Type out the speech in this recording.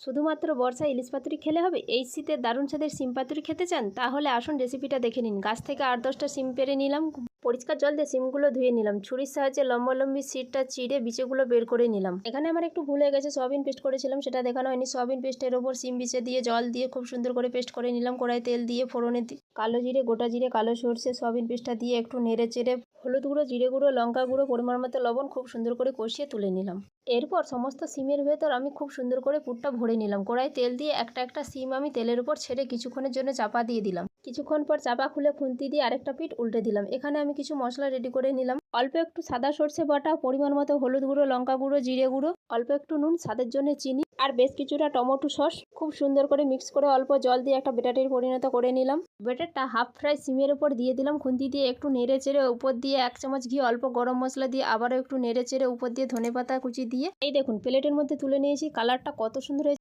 শুধুমাত্র বর্ষায় ইলিশ পাতুরি খেলে হবে? এই শীতে দারুণ স্বাদের শিম পাতুরি খেতে চান? তাহলে আসুন রেসিপিটা দেখে নিন। গাছ থেকে 8-10টা শিম পেড়ে নিলাম। পরিষ্কার জল দিয়ে শিমগুলো ধুয়ে নিলাম। ছুরির সাহায্যে লম্বালম্বি সিটটা চিড়ে বিচেগুলো বের করে নিলাম। এখানে আমার একটু ভুল হয়ে গেছে, সয়াবিন পেস্ট করেছিলাম, সেটা দেখানো হয়নি। সয়াবিন পেস্টের ওপর শিম বিচে দিয়ে জল দিয়ে খুব সুন্দর করে পেস্ট করে নিলাম। কড়াই তেল দিয়ে ফোড়নে কালো জিরে, গোটা জিরে, কালো সরষে, সয়াবিন পেস্টটা দিয়ে একটু নেড়ে চেড়ে হলুদ গুঁড়ো, জিরে গুঁড়ো, লঙ্কা গুঁড়ো, পরিমাণ মতো লবণ খুব সুন্দর করে কষিয়ে তুলে নিলাম। এরপর সমস্ত শিমের ভেতর আমি খুব সুন্দর করে পুরটা ভরে নিলাম। কড়াই তেল দিয়ে একটা একটা শিম আমি তেলের উপর ছেড়ে কিছুক্ষণের জন্য চাপা দিয়ে দিলাম। কিছুক্ষণ পর চাপা খুলে খুন্তি দিয়ে আরেকটা পিঠ উল্টে দিলাম। এখানে আমি কিছু মশলা রেডি করে নিলাম। অল্প একটু সাদা সর্ষে বাটা, পরিমাণ মতো হলুদ গুঁড়ো, লঙ্কা গুঁড়ো, জিরে গুঁড়ো, অল্প একটু নুন, স্বাদের জন্য চিনি আর বেশ কিছুটা টমেটো সস খুব সুন্দর করে মিক্স করে অল্প জল দিয়ে একটা ব্যাটারে পরিণত করে নিলাম। ব্যাটারটা হাফ ফ্রাই শিমের উপর দিয়ে দিলাম। খুন্তি দিয়ে একটু নেড়ে চেড়ে উপর দিয়ে 1 চামচ ঘি, অল্প গরম মশলা দিয়ে আবারও একটু নেড়ে চেড়ে উপর দিয়ে ধনেপাতা কুচি দিয়ে এই দেখুন প্লেটের মধ্যে তুলে নিয়েছি। কালারটা কত সুন্দর হয়েছে।